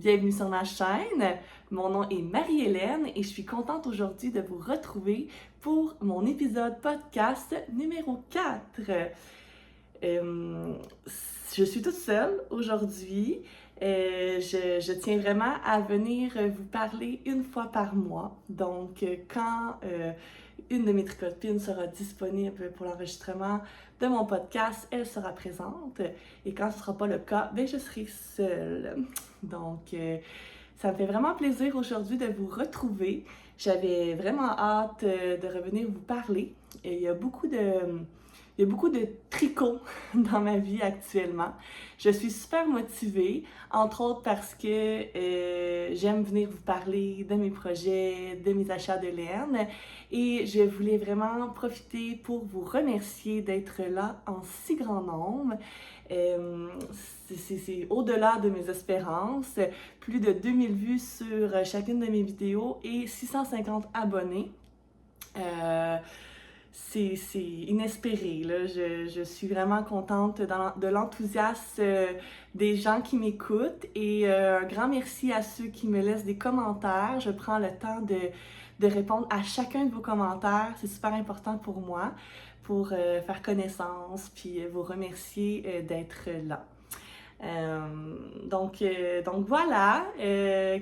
bienvenue sur ma chaîne. Mon nom est Marie-Hélène et je suis contente aujourd'hui de vous retrouver pour mon épisode podcast numéro 4. Je suis toute seule aujourd'hui. Je tiens vraiment à venir vous parler une fois par mois. Donc, quand une de mes tricotines sera disponible pour l'enregistrement de mon podcast, elle sera présente. Et quand ce ne sera pas le cas, je serai seule. Donc, ça me fait vraiment plaisir aujourd'hui de vous retrouver. J'avais vraiment hâte de revenir vous parler. Et il y a beaucoup de tricot dans ma vie actuellement. Je suis super motivée, entre autres parce que j'aime venir vous parler de mes projets, de mes achats de laine. Et je voulais vraiment profiter pour vous remercier d'être là en si grand nombre. C'est au-delà de mes espérances. Plus de 2000 vues sur chacune de mes vidéos et 650 abonnés. C'est inespéré, là. Je suis vraiment contente de l'enthousiasme des gens qui m'écoutent et un grand merci à ceux qui me laissent des commentaires. Je prends le temps de répondre à chacun de vos commentaires. C'est super important pour moi, pour faire connaissance puis vous remercier d'être là. Donc voilà,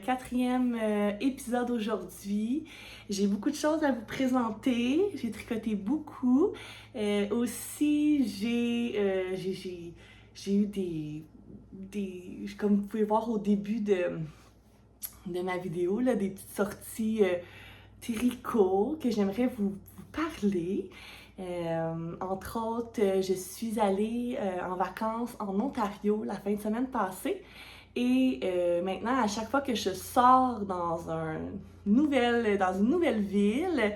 quatrième épisode aujourd'hui. J'ai beaucoup de choses à vous présenter. J'ai tricoté beaucoup. Aussi, j'ai eu comme vous pouvez voir au début de ma vidéo, là, des petites sorties tricot que j'aimerais vous parler. Entre autres, je suis allée en vacances en Ontario la fin de semaine passée et maintenant, à chaque fois que je sors dans une nouvelle ville,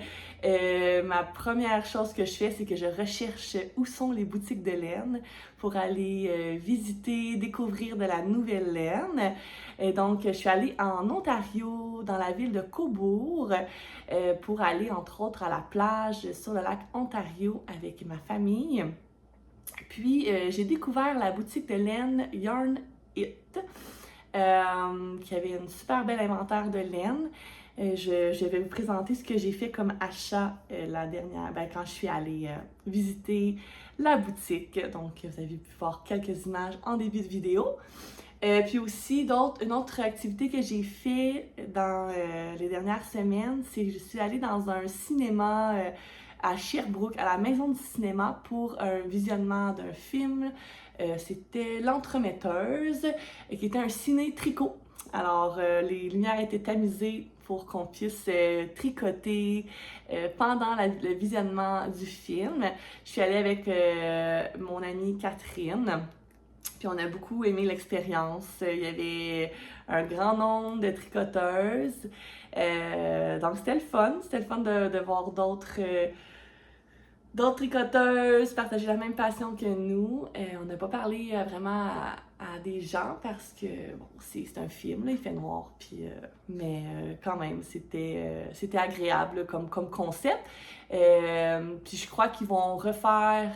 ma première chose que je fais, c'est que je recherche où sont les boutiques de laine pour aller visiter, découvrir de la nouvelle laine. Et donc, je suis allée en Ontario, dans la ville de Cobourg, pour aller, entre autres, à la plage sur le lac Ontario avec ma famille. Puis, j'ai découvert la boutique de laine Yarn It, qui avait une super bel inventaire de laine. Je vais vous présenter ce que j'ai fait comme achat quand je suis allée visiter la boutique. Donc, vous avez pu voir quelques images en début de vidéo. Puis aussi, une autre activité que j'ai fait dans les dernières semaines, c'est que je suis allée dans un cinéma à Sherbrooke, à la Maison du cinéma, pour un visionnement d'un film. C'était L'Entremetteuse, qui était un ciné-tricot. Alors, les lumières étaient tamisées pour qu'on puisse tricoter pendant le visionnement du film. Je suis allée avec mon amie Catherine. Puis on a beaucoup aimé l'expérience. Il y avait un grand nombre de tricoteuses. Donc c'était le fun. C'était le fun de voir d'autres tricoteuses partager la même passion que nous. On n'a pas parlé vraiment à des gens parce que, bon, c'est un film, là, il fait noir, puis, mais quand même, c'était agréable comme concept. Puis je crois qu'ils vont refaire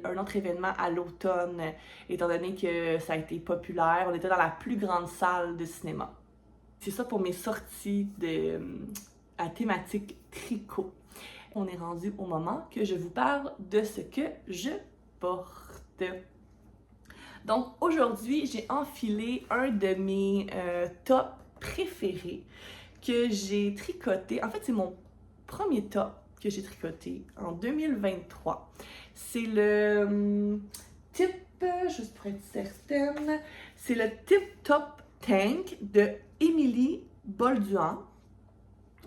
un autre événement à l'automne, étant donné que ça a été populaire. On était dans la plus grande salle de cinéma. C'est ça pour mes sorties à thématique tricot. On est rendu au moment que je vous parle de ce que je porte. Donc aujourd'hui, j'ai enfilé un de mes tops préférés que j'ai tricoté. En fait, c'est mon premier top que j'ai tricoté en 2023. C'est le type, juste pour être certaine, c'est le Tip Top Tank de Émilie Bolduan.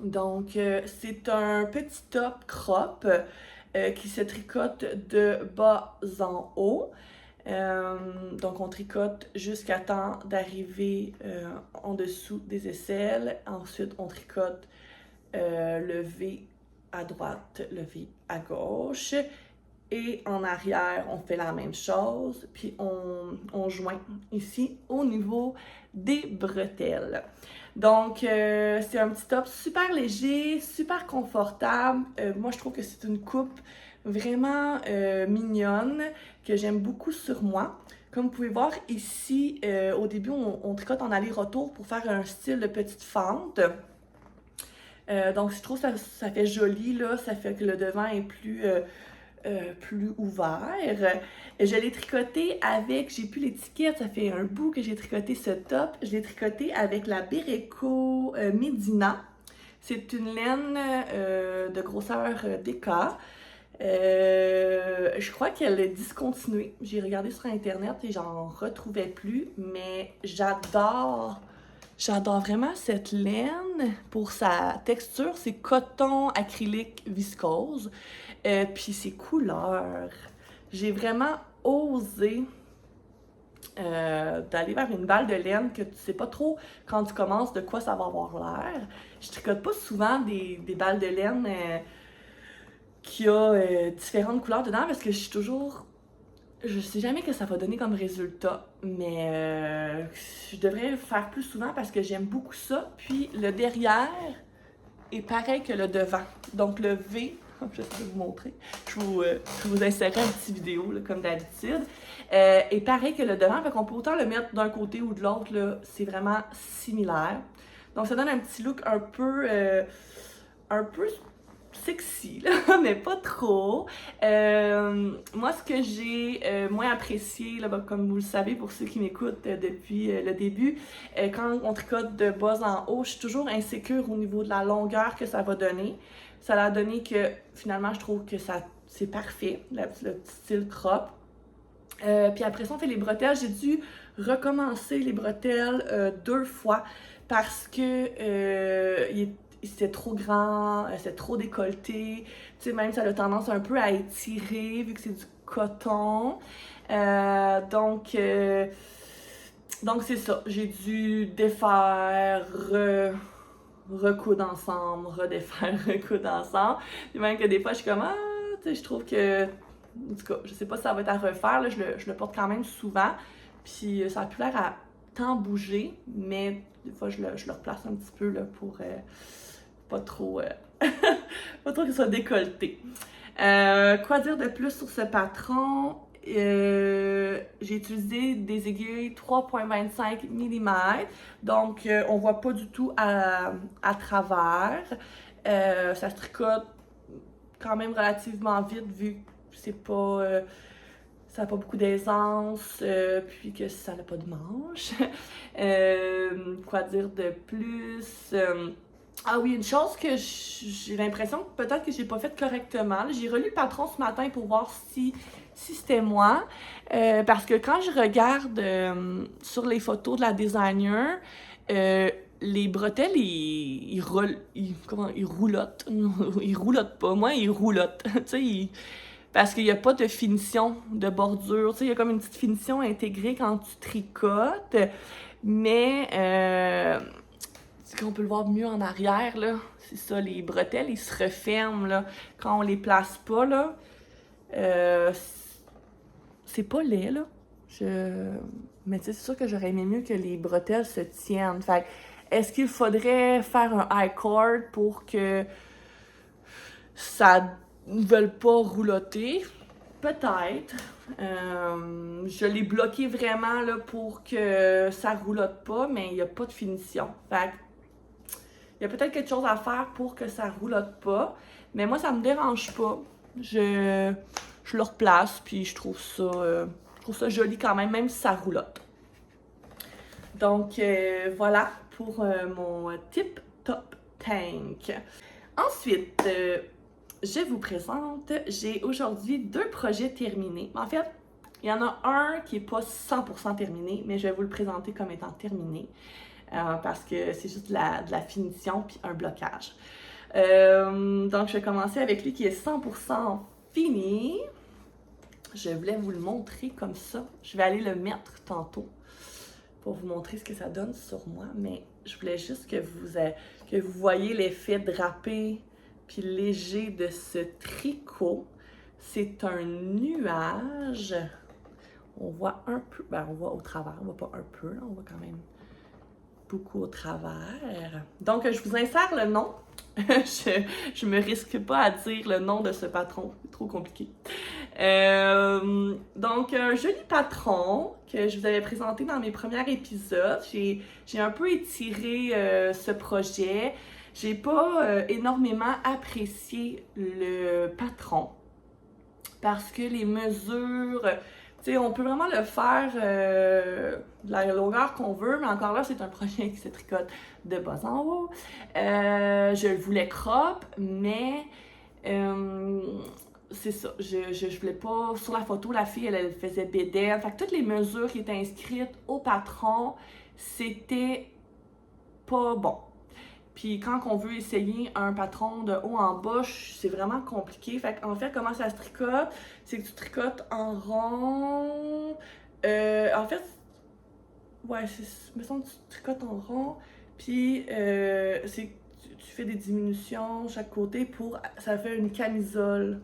Donc, c'est un petit top crop qui se tricote de bas en haut. Donc, on tricote jusqu'à temps d'arriver en dessous des aisselles. Ensuite, on tricote le V à droite, le V à gauche. Et en arrière, on fait la même chose. Puis, on joint ici au niveau des bretelles. Donc, c'est un petit top super léger, super confortable. Moi, je trouve que c'est une coupe vraiment mignonne, que j'aime beaucoup sur moi. Comme vous pouvez voir ici, au début, on tricote en aller-retour pour faire un style de petite fente. Donc, je trouve que ça fait joli, là. Ça fait que le devant est plus ouvert. Je l'ai tricoté avec, j'ai plus l'étiquette, ça fait un bout que j'ai tricoté ce top. Je l'ai tricoté avec la Bereko Medina. C'est une laine de grosseur DK. Je crois qu'elle est discontinuée. J'ai regardé sur internet et j'en retrouvais plus, mais j'adore vraiment cette laine pour sa texture. C'est coton acrylique viscose, puis ses couleurs. J'ai vraiment osé d'aller vers une balle de laine que tu sais pas trop quand tu commences de quoi ça va avoir l'air. Je tricote pas souvent des balles de laine qui a différentes couleurs dedans parce que je sais jamais que ça va donner comme résultat, mais je devrais le faire plus souvent parce que j'aime beaucoup ça. Puis le derrière est pareil que le devant. Donc le V, je vais vous montrer, je vais vous insérer une petite vidéo là, comme d'habitude, est pareil que le devant, fait qu'on peut autant le mettre d'un côté ou de l'autre, là, c'est vraiment similaire. Donc ça donne un petit look un peu sexy, là, mais pas trop. Moi, ce que j'ai moins apprécié, là, comme vous le savez, pour ceux qui m'écoutent depuis le début, quand on tricote de bas en haut, je suis toujours insécure au niveau de la longueur que ça va donner. Ça a donné que, finalement, je trouve que c'est parfait, le petit style crop. Puis après ça, on fait les bretelles. J'ai dû recommencer les bretelles 2 fois parce que c'était trop grand, c'était trop décolleté. Tu sais, même ça a tendance un peu à étirer vu que c'est du coton. Donc c'est ça. J'ai dû défaire, recoudre ensemble, redéfaire, recoudre ensemble. Puis même que des fois, je suis comme, ah, tu sais, je trouve que, en tout cas, je sais pas si ça va être à refaire, là, je le porte quand même souvent. Puis ça a plus l'air à tant bouger, mais des fois, je le replace un petit peu là, pour pas trop, pas trop qu'il soit décolleté. Quoi dire de plus sur ce patron? J'ai utilisé des aiguilles 3,25 mm, donc on voit pas du tout à travers. Ça se tricote quand même relativement vite vu que c'est pas ça n'a pas beaucoup d'aisance, puis que ça n'a pas de manche. Quoi dire de plus? Ah oui, une chose que j'ai l'impression que peut-être que j'ai pas fait correctement. J'ai relu le patron ce matin pour voir si c'était moi. Parce que quand je regarde sur les photos de la designer, les bretelles, ils roulotent. Ils roulotent pas. Moi, ils roulotent. Tu sais, parce qu'il n'y a pas de finition de bordure. Tu sais, il y a comme une petite finition intégrée quand tu tricotes. Mais, on peut le voir mieux en arrière, là. C'est ça, les bretelles, ils se referment, là. Quand on les place pas, là. C'est pas laid, là. Mais tu sais, c'est sûr que j'aurais aimé mieux que les bretelles se tiennent. Fait est-ce qu'il faudrait faire un high cord pour que ça ne veuille pas roulotter? Peut-être. Je l'ai bloqué vraiment là, pour que ça roulotte pas, mais il n'y a pas de finition. Fait il y a peut-être quelque chose à faire pour que ça roulotte pas, mais moi ça me dérange pas. Je le replace, puis je trouve ça joli quand même si ça roulotte. Donc voilà pour mon Tip Top Tank. Ensuite, je vous présente, j'ai aujourd'hui 2 projets terminés. En fait, il y en a un qui n'est pas 100% terminé, mais je vais vous le présenter comme étant terminé. Parce que c'est juste de la finition puis un blocage. Donc, je vais commencer avec lui qui est 100% fini. Je voulais vous le montrer comme ça. Je vais aller le mettre tantôt pour vous montrer ce que ça donne sur moi, mais je voulais juste que vous voyez l'effet drapé puis léger de ce tricot. C'est un nuage. On voit un peu, on voit au travers, on voit pas un peu, là, on voit quand même beaucoup au travers. Donc, je vous insère le nom. je me risque pas à dire le nom de ce patron, c'est trop compliqué. Donc, un joli patron que je vous avais présenté dans mes premiers épisodes. J'ai un peu étiré ce projet. J'ai pas énormément apprécié le patron parce que les mesures, tu sais, on peut vraiment le faire de la longueur qu'on veut, mais encore là, c'est un projet qui se tricote de bas en haut. Je le voulais crop, mais c'est ça, je voulais pas, sur la photo, la fille, elle faisait bédaine. Fait que toutes les mesures qui étaient inscrites au patron, c'était pas bon. Puis quand on veut essayer un patron de haut en bas, c'est vraiment compliqué. Fait qu'en fait, comment ça se tricote? C'est que tu tricotes en rond. En fait, ouais, me semble que tu tricotes en rond. Puis tu fais des diminutions chaque côté pour. Ça fait une camisole.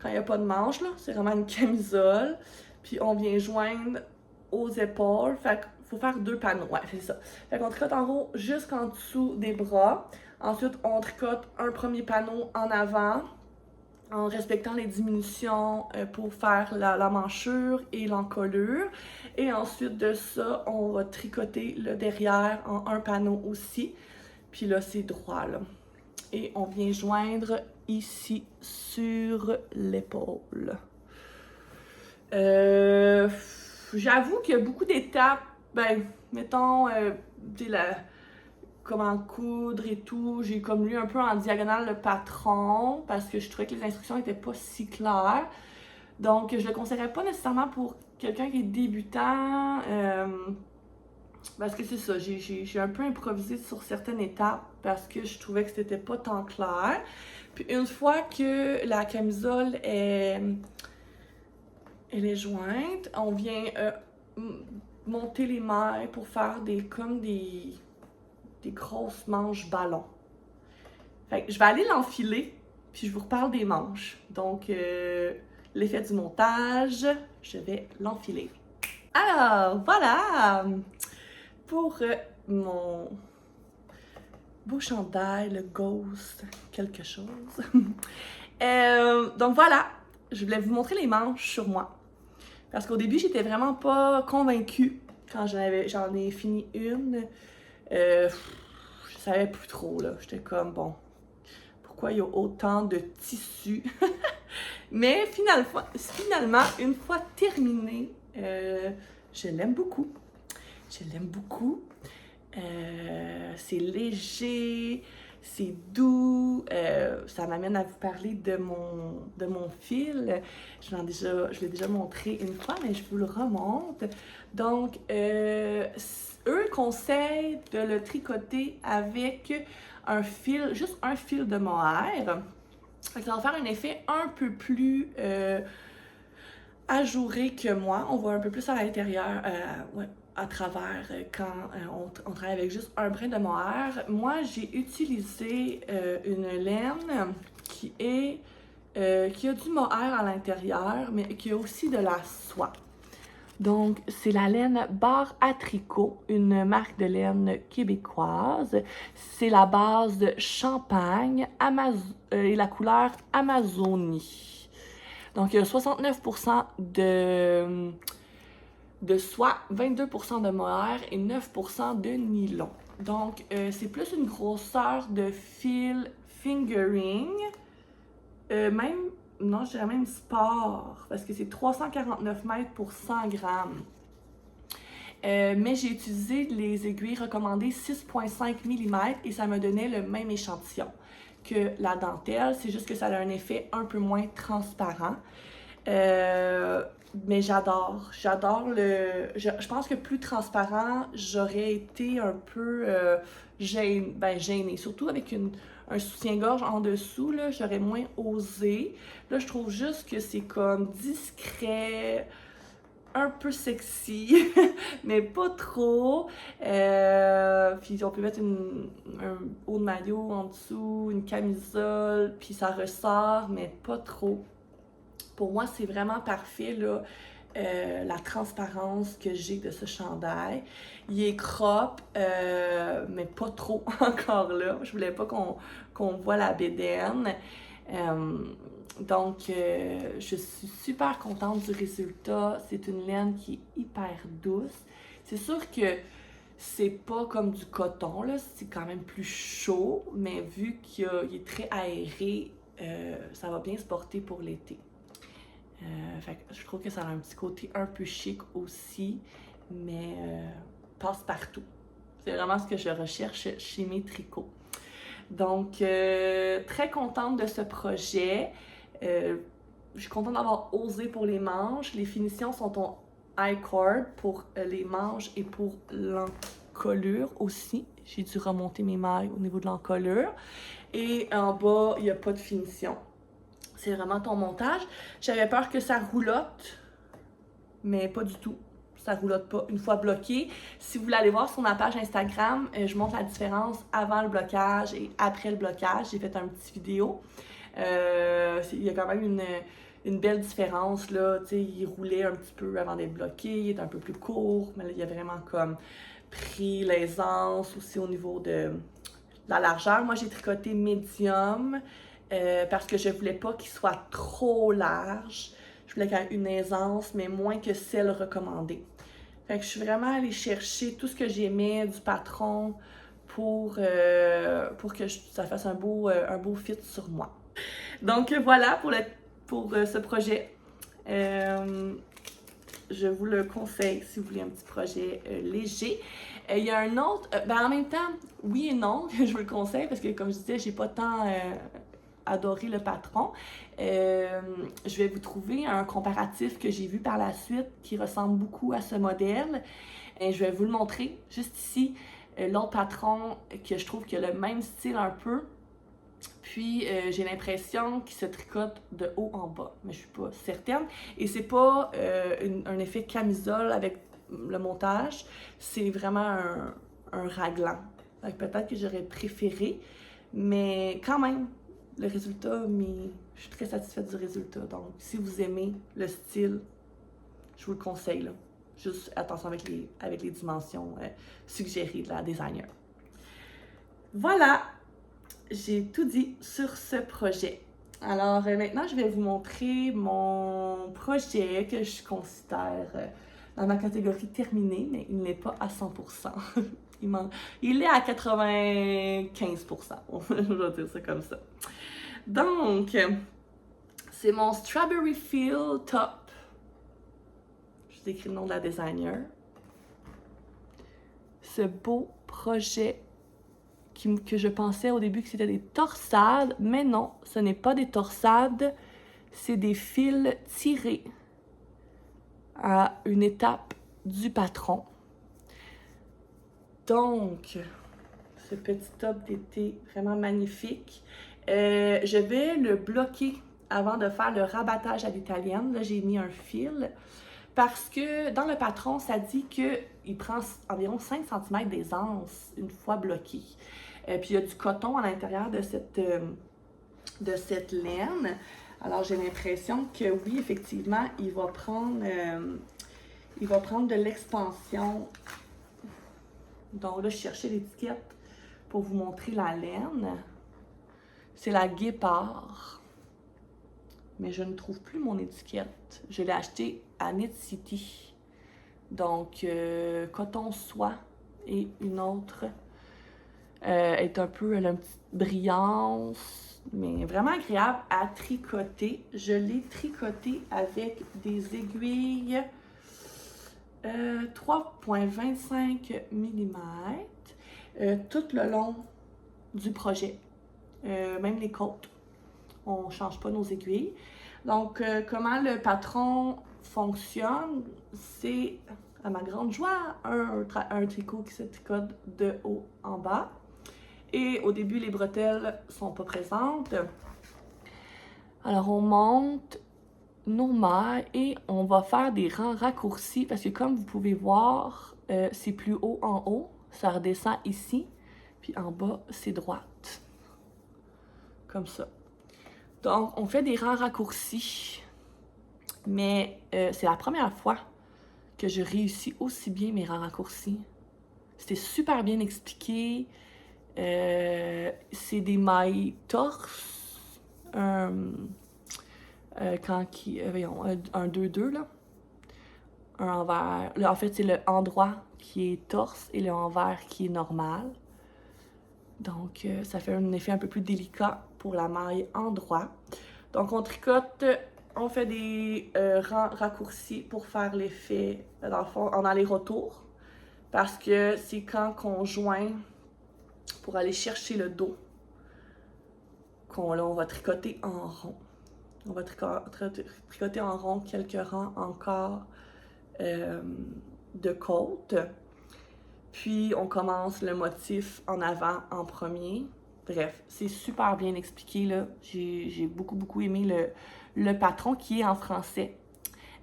Quand il n'y a pas de manche, là, c'est vraiment une camisole. Puis on vient joindre aux épaules. Fait qu'il faut faire 2 panneaux. Ouais, c'est ça. Fait qu'on tricote en haut jusqu'en dessous des bras. Ensuite, on tricote un premier panneau en avant en respectant les diminutions pour faire la manchure et l'encolure. Et ensuite de ça, on va tricoter le derrière en un panneau aussi. Puis là, c'est droit, là. Et on vient joindre ici sur l'épaule. J'avoue qu'il y a beaucoup d'étapes. Ben, mettons, comment coudre et tout. J'ai comme lu un peu en diagonale le patron parce que je trouvais que les instructions n'étaient pas si claires. Donc, je le conseillerais pas nécessairement pour quelqu'un qui est débutant. Parce que c'est ça, j'ai un peu improvisé sur certaines étapes parce que je trouvais que c'était pas tant clair. Puis une fois que la camisole elle est jointe, on vient monter les mailles pour faire des grosses manches ballons. Fait que je vais aller l'enfiler, puis je vous reparle des manches. Donc, l'effet du montage, je vais l'enfiler. Alors, voilà! Pour mon beau chandail, le Ghost, quelque chose. Donc voilà, je voulais vous montrer les manches sur moi. Parce qu'au début, j'étais vraiment pas convaincue quand j'en ai fini une. Je savais plus trop, là. J'étais comme, bon, pourquoi il y a autant de tissu? Mais finalement, une fois terminé, je l'aime beaucoup. Je l'aime beaucoup. C'est léger, c'est doux. Ça m'amène à vous parler de mon fil. Je l'ai déjà montré une fois, mais je vous le remonte. Donc, eux conseillent de le tricoter avec juste un fil de mohair. Ça va faire un effet un peu plus ajouré que moi. On voit un peu plus à l'intérieur. Ouais, à travers quand on travaille avec juste un brin de mohair. Moi, j'ai utilisé une laine qui a du mohair à l'intérieur, mais qui a aussi de la soie. Donc, c'est la laine Bar à Tricot, une marque de laine québécoise. C'est la base de Champagne et la couleur Amazonie. Donc, il y a 69% de soie, 22% de mohair et 9% de nylon. Donc, c'est plus une grosseur de fil fingering, non, je dirais même sport, parce que c'est 349 mètres pour 100 grammes. Mais j'ai utilisé les aiguilles recommandées 6,5 mm et ça me donnait le même échantillon que la dentelle, c'est juste que ça a un effet un peu moins transparent. Mais j'adore je pense que plus transparent, j'aurais été un peu gênée, surtout avec un soutien-gorge en dessous, là, j'aurais moins osé. Là, je trouve juste que c'est comme discret, un peu sexy, mais pas trop. Puis on peut mettre un haut de maillot en dessous, une camisole, puis ça ressort, mais pas trop. Pour moi, c'est vraiment parfait, là, la transparence que j'ai de ce chandail. Il est crop, mais pas trop encore là. Je voulais pas qu'on voit la bédaine. Je suis super contente du résultat. C'est une laine qui est hyper douce. C'est sûr que c'est pas comme du coton, là, c'est quand même plus chaud, mais vu qu'il est très aéré, ça va bien se porter pour l'été. Fait que je trouve que ça a un petit côté un peu chic aussi, mais passe-partout. C'est vraiment ce que je recherche chez mes tricots. Donc, très contente de ce projet. Je suis contente d'avoir osé pour les manches. Les finitions sont en I-cord pour les manches et pour l'encolure aussi. J'ai dû remonter mes mailles au niveau de l'encolure. Et en bas, il n'y a pas de finition. C'est vraiment ton montage. J'avais peur que ça roulotte, mais pas du tout. Ça roulotte pas une fois bloqué. Si vous voulez aller voir sur ma page Instagram, je montre la différence avant le blocage et après le blocage. J'ai fait une petite vidéo. Il y a quand même une belle différence, là. Tu sais, il roulait un petit peu avant d'être bloqué, il est un peu plus court, mais là, il a vraiment comme pris l'aisance aussi au niveau de la largeur. Moi, j'ai tricoté médium parce que je voulais pas qu'il soit trop large. Je voulais qu'il y ait une aisance, mais moins que celle recommandée. Fait que je suis vraiment allée chercher tout ce que j'aimais du patron pour que ça fasse un beau fit sur moi. Donc voilà pour ce projet. Je vous le conseille si vous voulez un petit projet léger. Il y a un autre, en même temps, oui et non, je vous le conseille parce que comme je disais, j'ai pas tant adoré le patron. Je vais vous trouver un comparatif que j'ai vu par la suite qui ressemble beaucoup à ce modèle. Et je vais vous le montrer juste ici. L'autre patron que je trouve qu'il a le même style un peu. Puis j'ai l'impression qu'il se tricote de haut en bas, mais je suis pas certaine. Et c'est pas un effet camisole avec le montage, c'est vraiment un raglan. Peut-être que j'aurais préféré, mais quand même, le résultat, je suis très satisfaite du résultat. Donc, si vous aimez le style, je vous le conseille, là. Juste attention avec les dimensions suggérées de la designer. Voilà! J'ai tout dit sur ce projet. Alors maintenant, je vais vous montrer mon projet que je considère dans ma catégorie terminée, mais il n'est pas à 100%. Il est à 95%. Je vais dire ça comme ça. Donc, c'est mon Strawberry Feel Top. Je vous écris le nom de la designer. Ce beau projet que je pensais au début que c'était des torsades, mais non, ce n'est pas des torsades, c'est des fils tirés à une étape du patron. Donc, ce petit top d'été vraiment magnifique. Je vais le bloquer avant de faire le rabattage à l'italienne. Là, j'ai mis un fil parce que dans le patron, ça dit qu'il prend environ 5 cm d'aisance une fois bloqué. Puis il y a du coton à l'intérieur de cette laine. Alors j'ai l'impression que oui, effectivement, il va prendre de l'expansion. Donc là, je cherchais l'étiquette pour vous montrer la laine. C'est la Guépard. Mais je ne trouve plus mon étiquette. Je l'ai acheté à Knit City. Donc, coton soie et une autre est un peu, elle a une petite brillance, mais vraiment agréable à tricoter. Je l'ai tricoté avec des aiguilles 3,25 mm tout le long du projet, même les côtes. On ne change pas nos aiguilles. Donc, comment le patron fonctionne, c'est, à ma grande joie, un tricot qui se tricote de haut en bas. Et au début, les bretelles ne sont pas présentes. Alors, on monte nos mailles et on va faire des rangs raccourcis parce que comme vous pouvez voir, c'est plus haut en haut. Ça redescend ici. Puis en bas, c'est droite. Comme ça. Donc, on fait des rangs raccourcis. Mais c'est la première fois que je réussis aussi bien mes rangs raccourcis. C'était super bien expliqué. C'est des mailles torse, voyons, un 2-2, là. Un envers. Là, en fait, c'est le endroit qui est torse et le envers qui est normal. Donc, ça fait un effet un peu plus délicat pour la maille endroit. Donc, on tricote, on fait des rangs raccourcis pour faire l'effet, dans le fond, en aller-retour. Parce que c'est quand on joint pour aller chercher le dos on va tricoter en rond. On va tricoter en rond quelques rangs encore de côte. Puis, on commence le motif en avant en premier. Bref, c'est super bien expliqué, là. J'ai beaucoup aimé le patron qui est en français.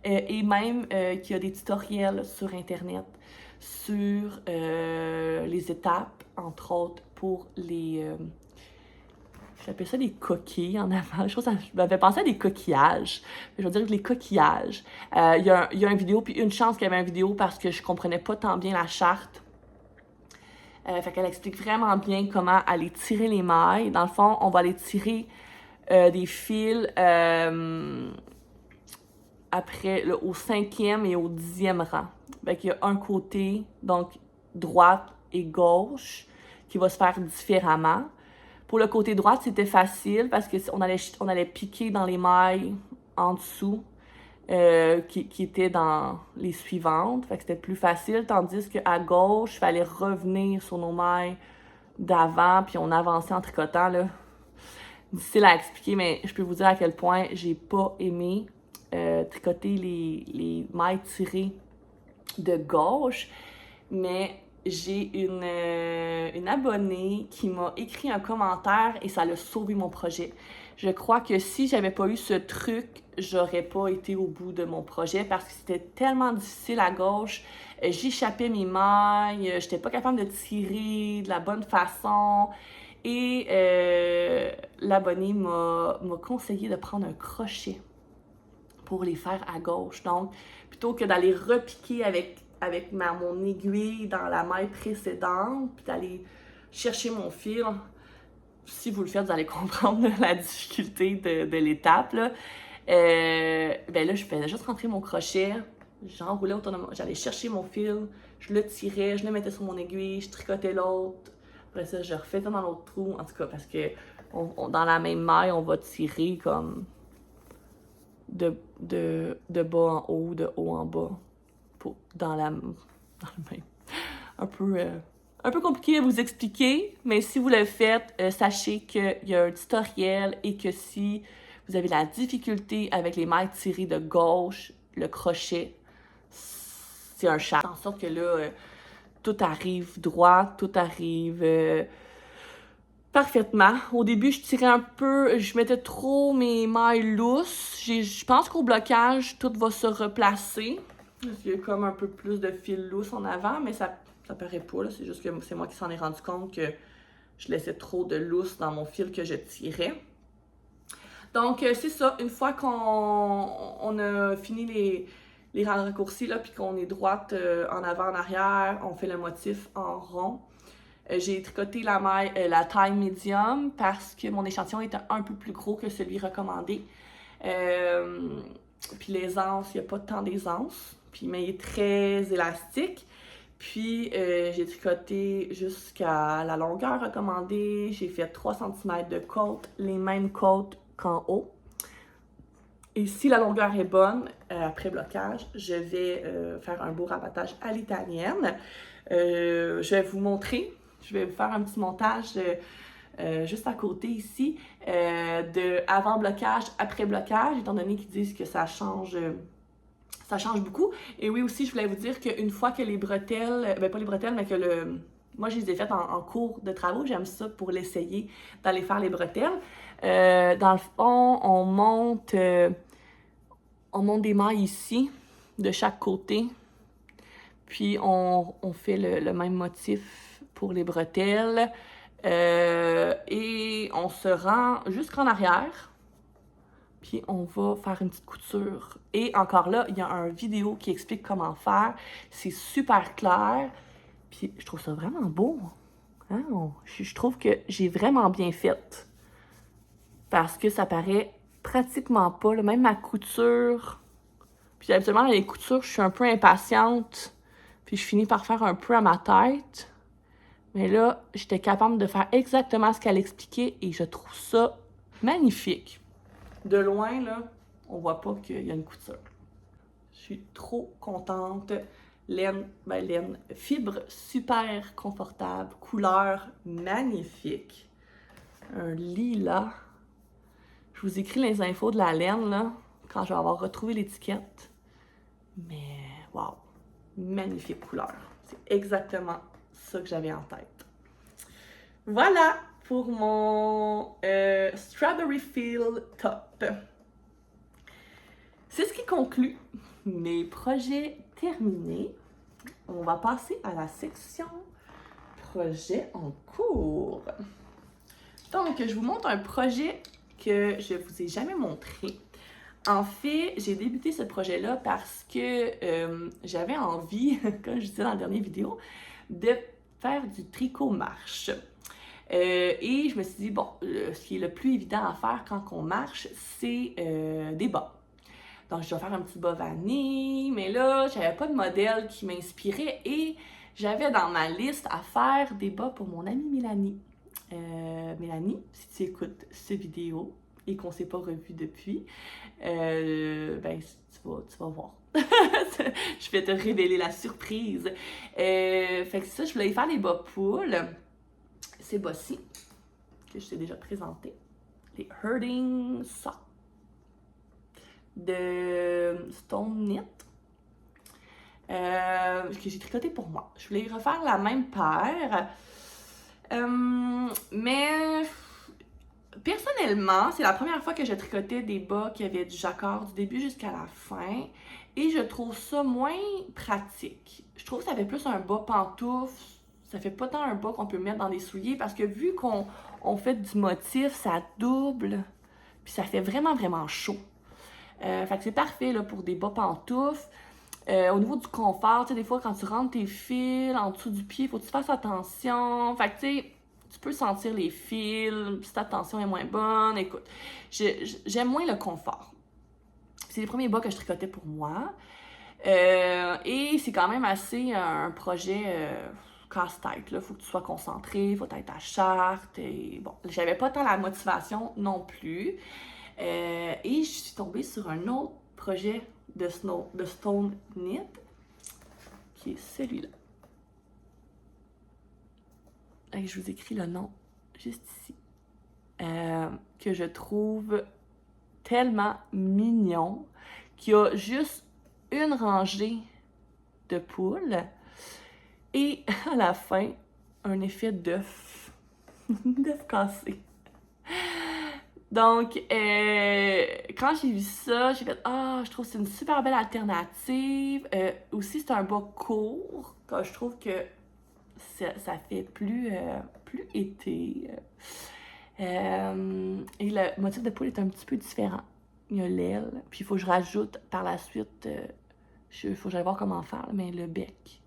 Et même qu'il y a des tutoriels sur Internet sur les étapes, entre autres, pour les... j'appelle ça des coquilles en avant. Je m'avais pensé à des coquillages. Je veux dire les coquillages. Il y a une vidéo, puis une chance qu'il y avait une vidéo parce que je comprenais pas tant bien la charte. Fait qu'elle explique vraiment bien comment aller tirer les mailles. Dans le fond, on va aller tirer des fils après, là, au 5e et au 10e rang. Fait qu'il y a un côté, donc droite et gauche, qui va se faire différemment. Pour le côté droit, c'était facile parce qu'on allait piquer dans les mailles en dessous qui étaient dans les suivantes. Fait que c'était plus facile, tandis qu'à gauche, il fallait revenir sur nos mailles d'avant, puis on avançait en tricotant, là. Difficile à expliquer, mais je peux vous dire à quel point j'ai pas aimé tricoter les mailles tirées de gauche, mais j'ai une abonnée qui m'a écrit un commentaire et ça l'a sauvé mon projet. Je crois que si j'avais pas eu ce truc, j'aurais pas été au bout de mon projet parce que c'était tellement difficile à gauche. J'échappais mes mailles, j'étais pas capable de tirer de la bonne façon. Et l'abonnée m'a conseillé de prendre un crochet pour les faire à gauche. Donc, plutôt que d'aller repiquer avec mon aiguille dans la maille précédente, puis d'aller chercher mon fil, si vous le faites, vous allez comprendre la difficulté de l'étape, là. Ben là, je faisais juste rentrer mon crochet, j'enroulais autour j'allais chercher mon fil, je le tirais, je le mettais sur mon aiguille, je tricotais l'autre. Après ça, je refaisais dans l'autre trou, en tout cas, parce que dans la même maille, on va tirer comme de bas en haut, de haut en bas, dans le même. Un peu compliqué à vous expliquer, mais si vous le faites, sachez qu'il y a un tutoriel et que si vous avez la difficulté avec les mailles tirées de gauche, le crochet, c'est un chat. En sorte que là, tout arrive droit, tout arrive parfaitement. Au début, je tirais un peu, je mettais trop mes mailles lousses. Je pense qu'au blocage, tout va se replacer. Il y a comme un peu plus de fil lousse en avant, mais ça paraît pas, là. C'est juste que c'est moi qui s'en ai rendu compte que je laissais trop de lousse dans mon fil que je tirais. Donc, c'est ça. Une fois qu'on a fini les rangs raccourcis, là, puis qu'on est droite en avant, en arrière, on fait le motif en rond. J'ai tricoté la taille médium parce que mon échantillon était un peu plus gros que celui recommandé. Puis l'aisance, il n'y a pas tant d'aisance, mais il est très élastique. Puis j'ai tricoté jusqu'à la longueur recommandée. J'ai fait 3 cm de côte, les mêmes côtes qu'en haut. Et si la longueur est bonne, après blocage, je vais faire un beau rabattage à l'italienne. Je vais vous montrer. Je vais vous faire un petit montage juste à côté ici de avant blocage, après blocage, étant donné qu'ils disent que ça change beaucoup. Et oui, aussi, je voulais vous dire qu'une fois que les bretelles, pas les bretelles, mais que moi, je les ai faites en cours de travaux. J'aime ça pour l'essayer, d'aller faire les bretelles. Dans le fond, on monte des mailles ici, de chaque côté. Puis, on fait le même motif pour les bretelles. Et on se rend jusqu'en arrière. Puis on va faire une petite couture. Et encore là, il y a une vidéo qui explique comment faire. C'est super clair. Puis je trouve ça vraiment beau. Hein? Je trouve que j'ai vraiment bien fait. parce que ça paraît pratiquement pas, là. Même ma couture. Puis habituellement, les coutures, je suis un peu impatiente. Puis je finis par faire un peu à ma tête. Mais là, j'étais capable de faire exactement ce qu'elle expliquait et je trouve ça magnifique. De loin, là, on voit pas qu'il y a une couture. Je suis trop contente. Laine, fibre super confortable, couleur magnifique. Un lilas. Je vous écris les infos de la laine, là, quand je vais avoir retrouvé l'étiquette. Mais, wow, magnifique couleur. C'est exactement ça que j'avais en tête. Voilà pour mon Strawberry Feel Top. C'est ce qui conclut mes projets terminés. On va passer à la section projet en cours. Donc, je vous montre un projet que je ne vous ai jamais montré. En fait, j'ai débuté ce projet-là parce que j'avais envie, comme je disais dans la dernière vidéo, de faire du tricot marche. Et je me suis dit, bon, ce qui est le plus évident à faire quand on marche, c'est des bas. Donc, je dois faire un petit bas vanille, mais là, j'avais pas de modèle qui m'inspirait et j'avais dans ma liste à faire des bas pour mon amie Mélanie. Mélanie, si tu écoutes cette vidéo et qu'on ne s'est pas revu depuis, ben, tu vas voir. Je vais te révéler la surprise. Fait que c'est ça, je voulais faire les bas poules. Ces bas-ci, que je t'ai déjà présenté. Les Herding Socks de Stone Knit. Que j'ai tricoté pour moi. Je voulais refaire la même paire. Mais personnellement, c'est la première fois que je tricotais des bas qui avaient du jacquard du début jusqu'à la fin. Et je trouve ça moins pratique. Je trouve que ça fait plus un bas pantoufle. Ça fait pas tant un bas qu'on peut mettre dans des souliers parce que vu qu'on fait du motif, ça double. Puis ça fait vraiment, vraiment chaud. Fait que c'est parfait là, pour des bas pantoufles. Au niveau du confort, tu sais, des fois, quand tu rentres tes fils en dessous du pied, faut que tu fasses attention. Fait que, tu sais, tu peux sentir les fils, si ta tension est moins bonne. Écoute, j'aime moins le confort. C'est les premiers bas que je tricotais pour moi. Et c'est quand même assez un projet casse-tête. Il faut que tu sois concentré, il faut être ta charte. Et bon, j'avais pas tant la motivation non plus. Et je suis tombée sur un autre projet de Stone Knit, qui est celui-là. Et je vous écris le nom juste ici. Que je trouve tellement mignon, qui a juste une rangée de poules et à la fin, un effet d'œuf. D'œuf cassé. Donc, quand j'ai vu ça, j'ai fait « Ah, je trouve que c'est une super belle alternative. » Aussi, c'est un bas court. Je trouve que ça fait plus été. Et le motif de poule est un petit peu différent. Il y a l'aile, puis il faut que je rajoute par la suite, il faut que j'aille voir comment faire, mais le bec.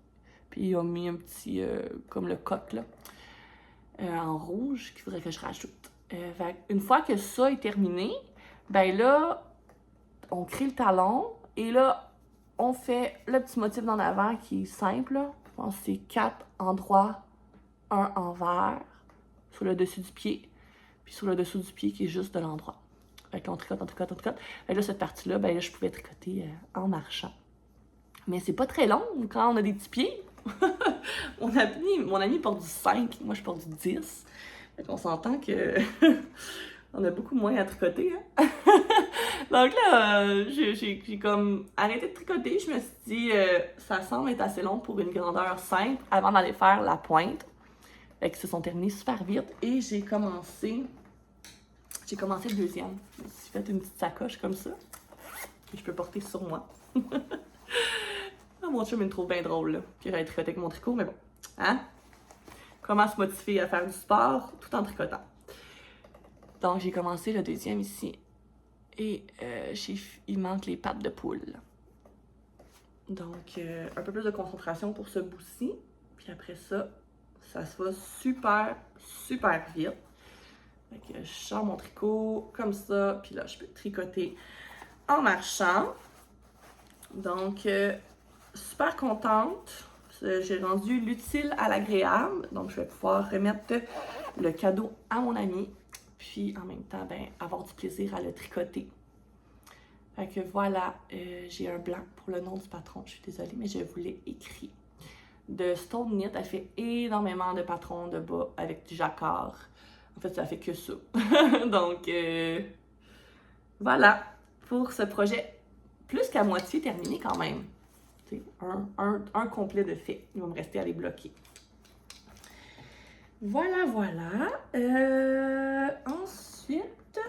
Puis il a mis un petit, comme le coq, là, en rouge, qu'il faudrait que je rajoute. Une fois que ça est terminé, ben là, on crée le talon et là, on fait le petit motif d'en avant qui est simple. Là. Je pense que c'est 4 endroits, un envers sur le dessus du pied, puis sur le dessous du pied qui est juste de l'endroit. Fait qu'on tricote, on tricote, on tricote. Et là, cette partie-là, ben là, je pouvais tricoter en marchant. Mais c'est pas très long quand on a des petits pieds. Mon ami porte du 5, moi je porte du 10. Fait qu'on s'entend que on a beaucoup moins à tricoter. Hein? Donc là, j'ai comme arrêté de tricoter. Je me suis dit, ça semble être assez long pour une grandeur simple avant d'aller faire la pointe. Fait qu'ils se sont terminés super vite. Et j'ai commencé le deuxième. Je me suis fait une petite sacoche comme ça. Que je peux porter sur moi. Mon chum, il me trouve bien drôle, là, que j'allais tricoter avec mon tricot, mais bon. Hein? Comment se motiver à faire du sport tout en tricotant? Donc, j'ai commencé le deuxième ici. Et il manque les pattes de poule. Donc, un peu plus de concentration pour ce bout-ci. Puis après ça, ça se va super, super vite. Fait que je sors mon tricot comme ça, puis là, je peux tricoter en marchant. Donc, super contente. J'ai rendu l'utile à l'agréable. Donc, je vais pouvoir remettre le cadeau à mon ami. Puis, en même temps, ben, avoir du plaisir à le tricoter. Fait que voilà, j'ai un blanc pour le nom du patron. Je suis désolée, mais je vous l'ai écrit. De Stone Knit, elle fait énormément de patrons de bas avec du jacquard. En fait, ça fait que ça. Donc, voilà pour ce projet. Plus qu'à moitié terminé quand même. Un complet de fait. Il va me rester à les bloquer. Voilà, voilà. Ensuite,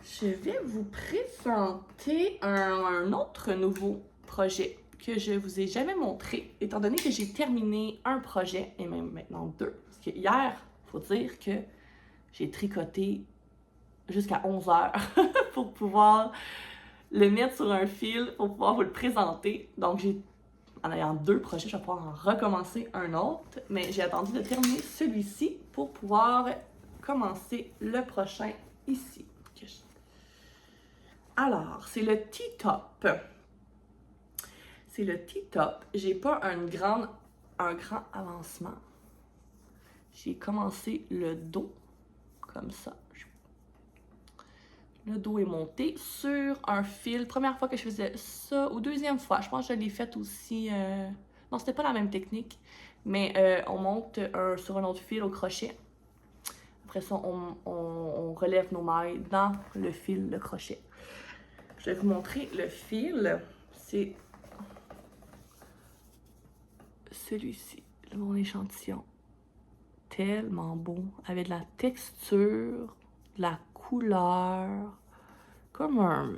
je vais vous présenter un autre nouveau projet que je vous ai jamais montré, étant donné que j'ai terminé un projet, et même maintenant deux. Parce que hier, il faut dire que j'ai tricoté jusqu'à 11 heures pour pouvoir le mettre sur un fil, pour pouvoir vous le présenter. Donc, en ayant deux projets, je vais pouvoir en recommencer un autre, mais j'ai attendu de terminer celui-ci pour pouvoir commencer le prochain ici. Alors, c'est le T-top. C'est le T-top. J'ai pas un grand avancement. J'ai commencé le dos, comme ça. Le dos est monté sur un fil. Première fois que je faisais ça, ou deuxième fois, je pense que je l'ai fait aussi... Non, c'était pas la même technique, mais on monte sur un autre fil au crochet. Après ça, on relève nos mailles dans le fil de crochet. Je vais vous montrer le fil. C'est celui-ci, mon échantillon. Tellement beau, avec de la texture, de la couleur, comme un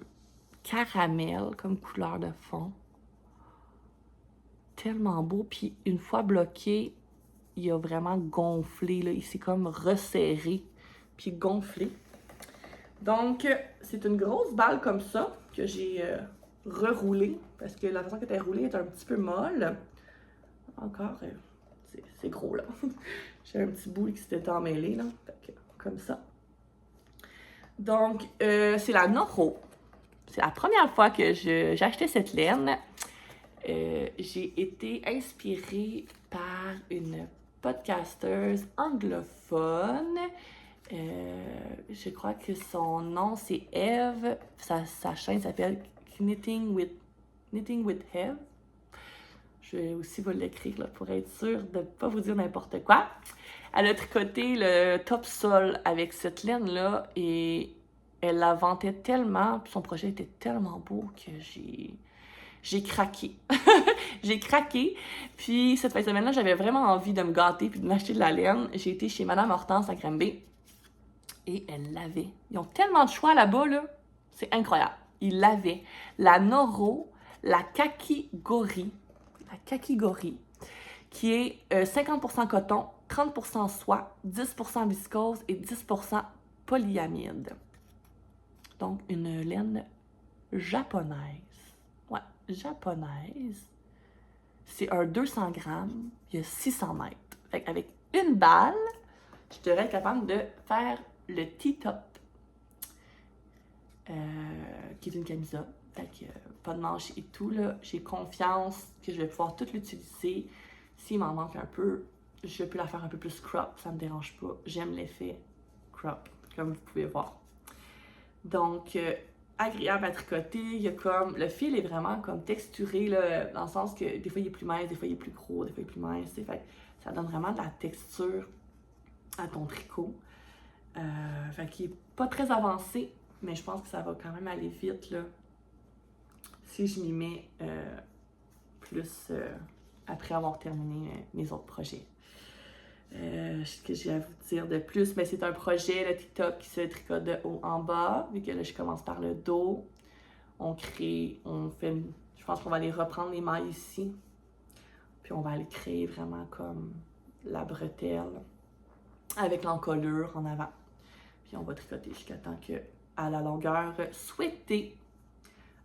caramel, comme couleur de fond. Tellement beau, puis une fois bloqué, il a vraiment gonflé, là. Il s'est comme resserré, puis gonflé. Donc, c'est une grosse balle comme ça que j'ai reroulée, parce que la façon qu'elle était roulée est un petit peu molle. Encore, c'est gros, là. J'ai un petit bout qui s'était emmêlé, là. Fait que, comme ça. Donc, c'est la Noro. C'est la première fois que j'ai acheté cette laine. J'ai été inspirée par une podcasteuse anglophone. Je crois que son nom, c'est Eve. Sa chaîne s'appelle Knitting with Eve. Je vais aussi vous l'écrire là, pour être sûre de ne pas vous dire n'importe quoi. Elle a tricoté le top sol avec cette laine-là et elle la vantait tellement, puis son projet était tellement beau que j'ai craqué. J'ai craqué. Puis cette fin de semaine-là, j'avais vraiment envie de me gâter puis de m'acheter de la laine. J'ai été chez Madame Hortense à Granby et elle l'avait. Ils ont tellement de choix là-bas, là. C'est incroyable. Ils l'avaient. La Noro, la Kakigori, qui est 50% coton, 30% soie, 10% viscose et 10% polyamide. Donc, une laine japonaise. Ouais, japonaise. C'est un 200 grammes, il y a 600 mètres. Fait qu'avec une balle, je devrais être capable de faire le T-top, qui est une camisole. Fait que pas de manches et tout, là. J'ai confiance que je vais pouvoir tout l'utiliser. S'il m'en manque un peu, je peux la faire un peu plus crop, ça me dérange pas. J'aime l'effet crop, comme vous pouvez voir. Donc, agréable à tricoter. Il y a comme, le fil est vraiment comme texturé, là, dans le sens que des fois il est plus mince, des fois il est plus gros, des fois il est plus mince. Fait ça donne vraiment de la texture à ton tricot. Fait qu'il est pas très avancé, mais je pense que ça va quand même aller vite, là, si je m'y mets plus après avoir terminé mes autres projets. Ce que j'ai à vous dire de plus, mais c'est un projet, le TikTok, qui se tricote de haut en bas, vu que là, je commence par le dos. On fait, je pense qu'on va aller reprendre les mailles ici, puis on va aller créer vraiment comme la bretelle avec l'encolure en avant. Puis on va tricoter jusqu'à temps que à la longueur souhaitée.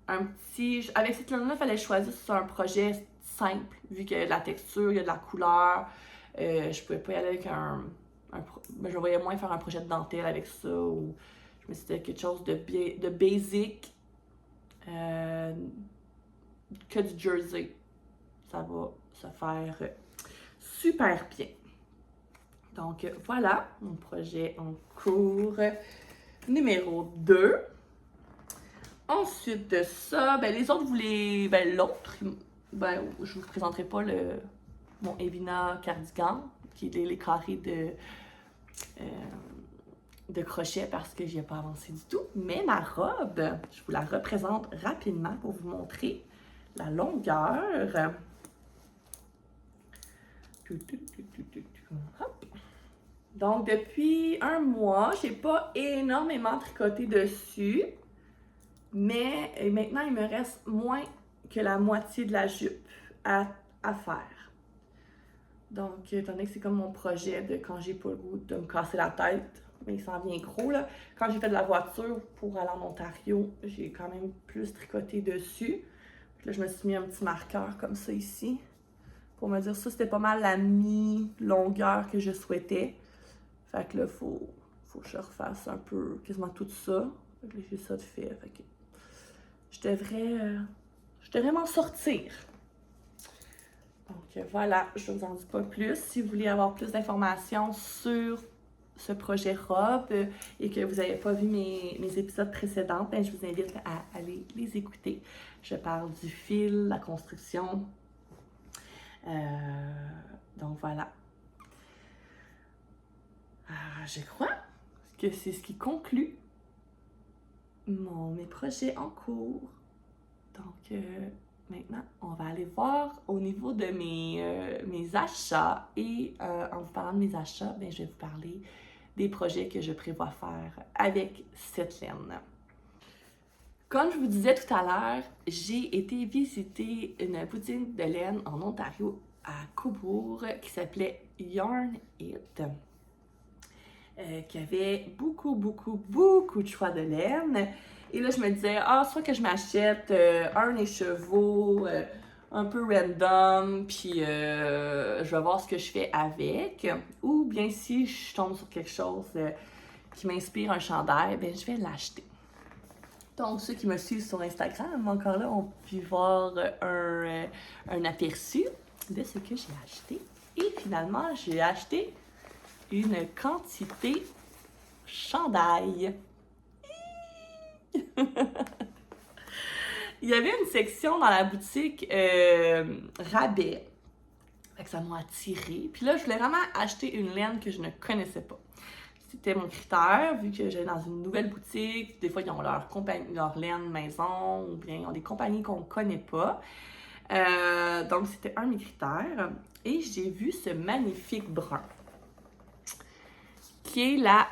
Avec cette laine-là, il fallait choisir sur un projet simple, vu que la texture, il y a de la couleur. Je pouvais pas y aller avec je voyais moins faire un projet de dentelle avec ça, ou je me suis dit quelque chose de basic, que du jersey. Ça va se faire super bien. Donc voilà mon projet en cours numéro 2. Ensuite de ça, les autres, l'autre, je vous présenterai pas mon Evina cardigan, qui est les carrés de crochet parce que j'y ai pas avancé du tout. Mais ma robe, je vous la représente rapidement pour vous montrer la longueur. Hop. Donc, depuis un mois, j'ai pas énormément tricoté dessus. Mais maintenant, il me reste moins que la moitié de la jupe à faire. Donc, étant donné que c'est comme mon projet de quand j'ai pas le goût de me casser la tête, mais il s'en vient gros, là. Quand j'ai fait de la voiture pour aller en Ontario, j'ai quand même plus tricoté dessus. Puis là, je me suis mis un petit marqueur comme ça ici pour me dire ça, c'était pas mal la mi-longueur que je souhaitais. Fait que là, faut que je refasse un peu, quasiment tout ça. Fait que là, j'ai ça de fait. Fait que je devrais m'en sortir. Donc voilà, je ne vous en dis pas plus. Si vous voulez avoir plus d'informations sur ce projet robe et que vous n'avez pas vu mes épisodes précédents, je vous invite à aller les écouter. Je parle du fil, la construction. Donc voilà. Je crois que c'est ce qui conclut mes projets en cours. Donc maintenant, on va aller voir au niveau de mes achats. Et en vous parlant de mes achats, je vais vous parler des projets que je prévois faire avec cette laine. Comme je vous disais tout à l'heure, j'ai été visiter une boutique de laine en Ontario, à Cobourg, qui s'appelait Yarn It, qui avait beaucoup de choix de laine. Et là, je me disais, soit que je m'achète un écheveau un peu random, puis je vais voir ce que je fais avec. Ou bien si je tombe sur quelque chose qui m'inspire un chandail, je vais l'acheter. Donc, ceux qui me suivent sur Instagram, encore là, ont pu voir un aperçu de ce que j'ai acheté. Et finalement, j'ai acheté une quantité chandail. Il y avait une section dans la boutique rabais. Fait que ça m'a attirée. Puis là, je voulais vraiment acheter une laine que je ne connaissais pas. C'était mon critère, vu que j'allais dans une nouvelle boutique. Des fois, ils ont leur laine maison, ou bien ils ont des compagnies qu'on ne connaît pas. Donc, c'était un de mes critères. Et j'ai vu ce magnifique brun, qui est la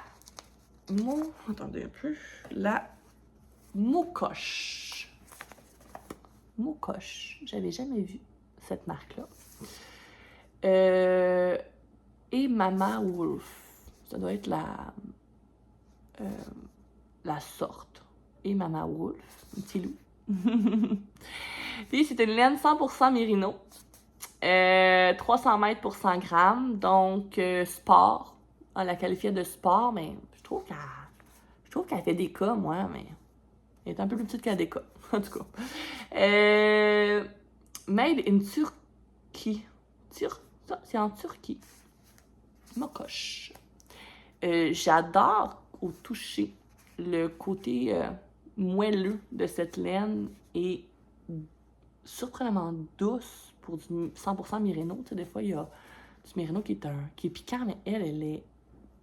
Mokosh. Mokosh. J'avais jamais vu cette marque-là. Et Mama Wolf. Ça doit être la sorte. Et Mama Wolf. Un petit loup. Puis c'est une laine 100% mérino. 300 mètres pour 100 grammes. Donc, sport. On la qualifiait de sport, mais je trouve qu'elle fait des cas, moi, mais elle est un peu plus petite qu'elle des cas, en tout cas. Made in Turquie. Ça, c'est en Turquie. Mokosh. J'adore au toucher le côté moelleux de cette laine et surprenamment douce pour du 100% mérino. Tu sais, des fois, il y a du mérino qui est piquant, mais elle est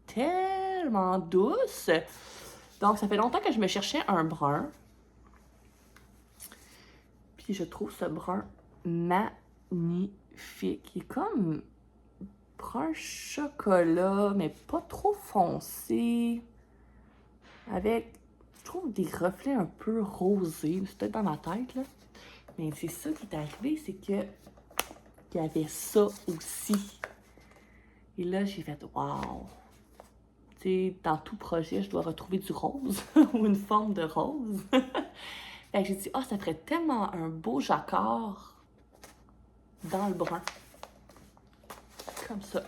tellement douce. Donc, ça fait longtemps que je me cherchais un brun. Puis, je trouve ce brun magnifique. Il est comme brun chocolat, mais pas trop foncé. Avec, je trouve, des reflets un peu rosés. C'est peut-être dans ma tête, là. Mais c'est ça qui est arrivé, c'est que qu'il y avait ça aussi. Et là, j'ai fait « wow ». Tu sais, dans tout projet, je dois retrouver du rose ou une forme de rose. Fait que j'ai dit « ça ferait tellement un beau jacquard dans le brun. » Comme ça.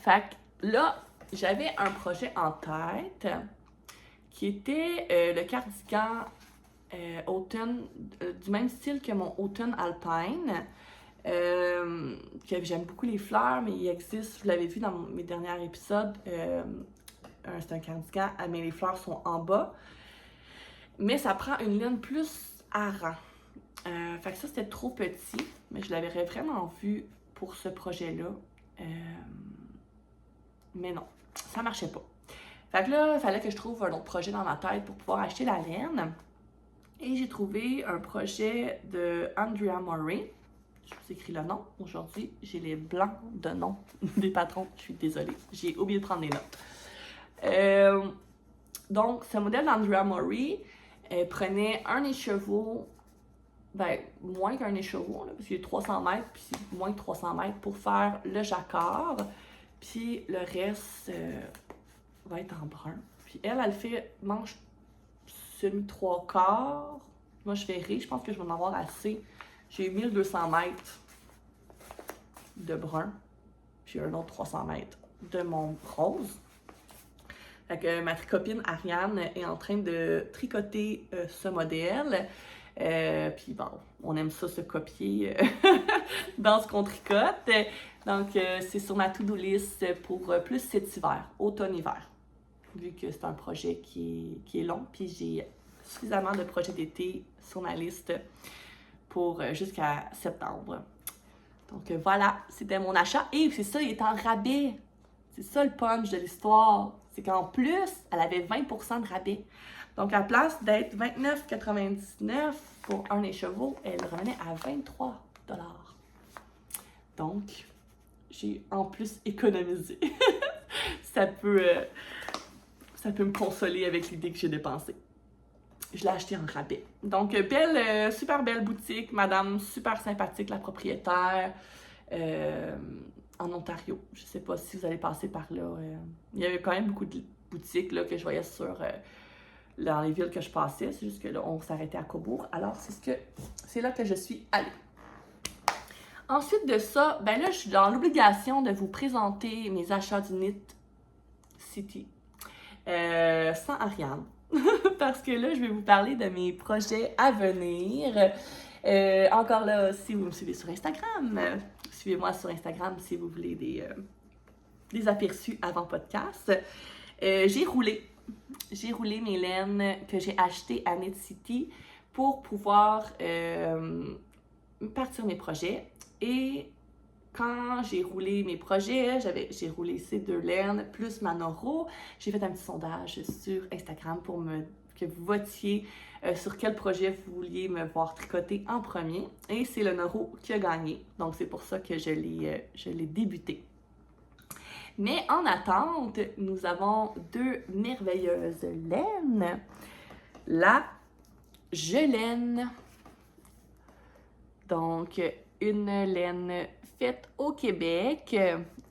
Fait que là, j'avais un projet en tête qui était le cardigan automne, du même style que mon automne alpine. Que j'aime beaucoup les fleurs, mais il existe, vous l'avez vu dans mes derniers épisodes, c'est un cardigan, mais les fleurs sont en bas. Mais ça prend une laine plus à rang. Fait que ça, c'était trop petit, mais je l'avais vraiment vu pour ce projet-là. Mais non, ça marchait pas. Fait que là, il fallait que je trouve un autre projet dans ma tête pour pouvoir acheter la laine. Et j'ai trouvé un projet de Andrea Murray. Je vous écris le nom. Aujourd'hui, j'ai les blancs de nom des patrons. Je suis désolée. J'ai oublié de prendre les notes. Donc, ce modèle d'Andrea Murray prenait un écheveau, moins qu'un écheveau, là, parce qu'il y a 300 mètres, puis c'est moins que 300 mètres pour faire le jacquard. Puis le reste va être en brun. Puis elle fait manche semi-trois quarts. Moi, je verrai. Je pense que je vais en avoir assez. J'ai 1200 mètres de brun, puis un autre 300 mètres de mon rose. Fait que ma tricopine Ariane est en train de tricoter ce modèle. Puis bon, on aime ça se copier dans ce qu'on tricote. Donc, c'est sur ma to-do list pour plus cet hiver, automne-hiver. Vu que c'est un projet qui est long, puis j'ai suffisamment de projets d'été sur ma liste pour jusqu'à septembre. Donc voilà, c'était mon achat. Et c'est ça, il est en rabais. C'est ça le punch de l'histoire. C'est qu'en plus, elle avait 20% de rabais. Donc à la place d'être 29,99 pour un écheveau, elle revenait à 23 $. Donc, j'ai en plus économisé. ça peut me consoler avec l'idée que j'ai dépensée. Je l'ai acheté en rabais. Donc, super belle boutique, madame super sympathique, la propriétaire, en Ontario. Je sais pas si vous allez passer par là. Il y avait quand même beaucoup de boutiques là, que je voyais dans les villes que je passais. C'est juste que là, on s'arrêtait à Cobourg. Alors, c'est là que je suis allée. Ensuite de ça, là, je suis dans l'obligation de vous présenter mes achats du Knit City sans Ariane. Parce que là, je vais vous parler de mes projets à venir. Encore là, si vous me suivez sur Instagram, suivez-moi sur Instagram si vous voulez des aperçus avant podcast. J'ai roulé mes laines que j'ai achetées à Knit City pour pouvoir partir mes projets. Et quand j'ai roulé mes projets, j'ai roulé ces deux laines plus ma Noro. J'ai fait un petit sondage sur Instagram pour que vous votiez sur quel projet vous vouliez me voir tricoter en premier. Et c'est le Noro qui a gagné. Donc, c'est pour ça que je l'ai débuté. Mais en attente, nous avons deux merveilleuses laines. La Gelaine. Donc, une laine faite au Québec.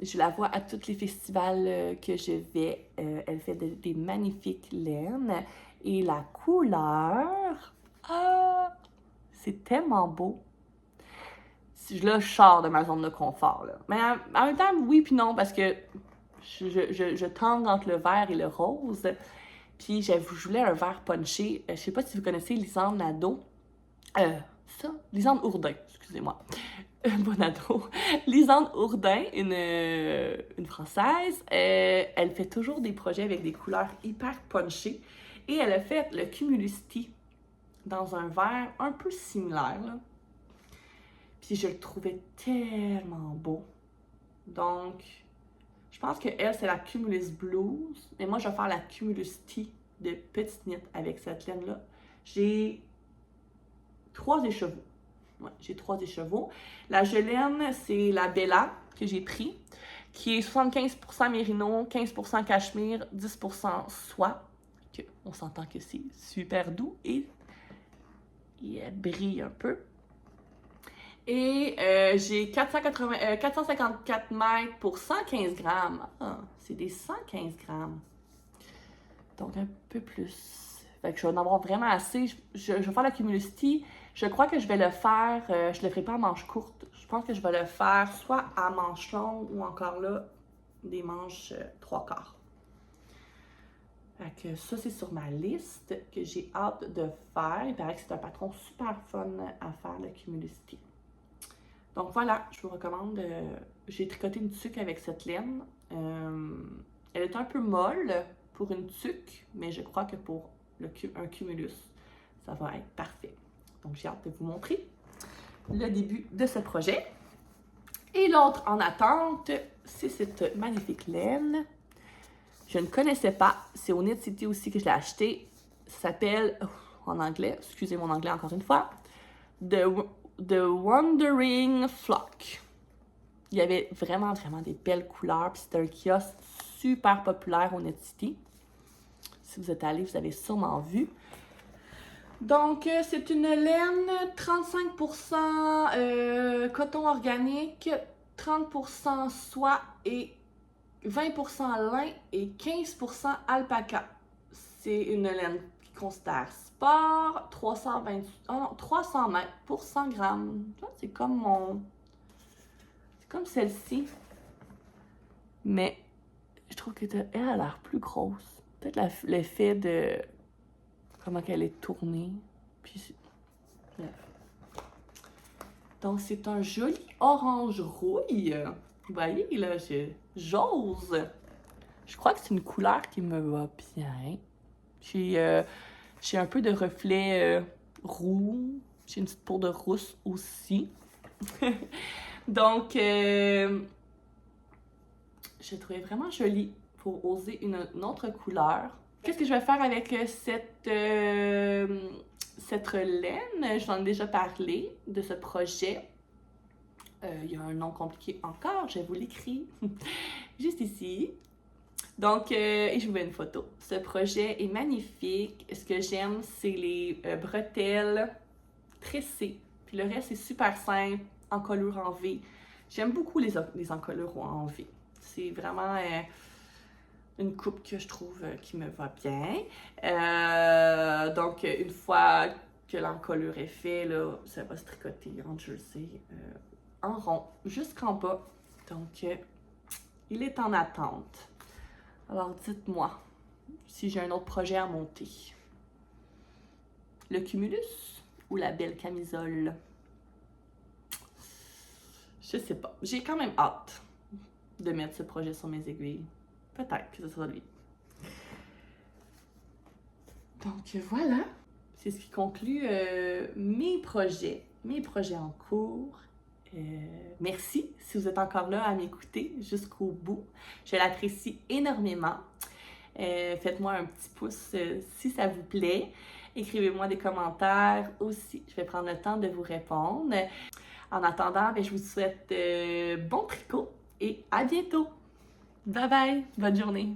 Je la vois à tous les festivals que je vais. Elle fait des magnifiques laines. Et la couleur, c'est tellement beau. Là, je sors de ma zone de confort. Là. Mais en même temps, oui puis non, parce que je tangue entre le vert et le rose. Puis je voulais un vert punché. Je sais pas si vous connaissez Lisande Nadeau. Lisande Ourdin, excusez-moi. Bonado. Lisande Ourdin, une Française, elle fait toujours des projets avec des couleurs hyper punchées. Et elle a fait le Cumulusty dans un vert un peu similaire. Là. Puis je le trouvais tellement beau. Donc, je pense que elle, c'est la Cumulus Blues. Mais moi, je vais faire la Cumulusty de Petite Knit avec cette laine-là. J'ai 3 écheveaux. Ouais, j'ai 3 écheveaux. La Gelaine, c'est la Bella que j'ai pris, qui est 75% mérino, 15% cachemire, 10% soie. On s'entend que c'est super doux et elle brille un peu. Et j'ai 454 mètres pour 115 grammes. Ah, c'est des 115 grammes. Donc un peu plus. Fait que je vais en avoir vraiment assez. Je vais faire la Cumulusty. Je crois que je vais le faire, je le ferai pas à manche courte. Je pense que je vais le faire soit à manche longue ou encore là, des manches 3/4. Fait que ça, c'est sur ma liste que j'ai hâte de faire. Il paraît que c'est un patron super fun à faire, le Cumulus-T. Donc voilà, je vous recommande. J'ai tricoté une tuque avec cette laine. Elle est un peu molle pour une tuque, mais je crois que pour un cumulus, ça va être parfait. Donc j'ai hâte de vous montrer le début de ce projet. Et l'autre en attente, c'est cette magnifique laine. Je ne connaissais pas. C'est au Knit City aussi que je l'ai acheté. Ça s'appelle, en anglais, excusez mon anglais encore une fois, The Wandering Flock. Il y avait vraiment des belles couleurs. Puis c'était un kiosque super populaire au Knit City. Si vous êtes allé, vous avez sûrement vu. Donc, c'est une laine 35% coton organique, 30% soie et 20% lin et 15% alpaca. C'est une laine qui considère sport, 300 mètres pour 100 grammes. C'est comme c'est comme celle-ci. Mais je trouve qu'elle a l'air plus grosse. Peut-être l'effet de comment qu'elle est tournée. Puis, bref. Donc, c'est un joli orange rouille. Vous voyez, là, j'ose. Je crois que c'est une couleur qui me va bien. J'ai un peu de reflet roux. J'ai une petite peau de rousse aussi. Donc, je trouvais vraiment joli pour oser une autre couleur. Qu'est-ce que je vais faire avec cette laine? Je vous en ai déjà parlé de ce projet. Il y a un nom compliqué encore, je vous l'écris juste ici. Donc, et je vous mets une photo. Ce projet est magnifique. Ce que j'aime, c'est les bretelles tressées. Puis le reste, c'est super simple, encolure en V. J'aime beaucoup les encolures en V. C'est vraiment une coupe que je trouve qui me va bien. Donc, une fois que l'encolure est fait, là, ça va se tricoter en jersey en rond jusqu'en bas. Donc, il est en attente. Alors, dites-moi si j'ai un autre projet à monter. Le cumulus ou la belle camisole? Je sais pas. J'ai quand même hâte de mettre ce projet sur mes aiguilles. Peut-être que ce sera lui. Donc voilà, c'est ce qui conclut mes projets en cours. Merci si vous êtes encore là à m'écouter jusqu'au bout. Je l'apprécie énormément. Faites-moi un petit pouce si ça vous plaît. Écrivez-moi des commentaires aussi. Je vais prendre le temps de vous répondre. En attendant, je vous souhaite bon tricot et à bientôt. Bye bye, bonne journée.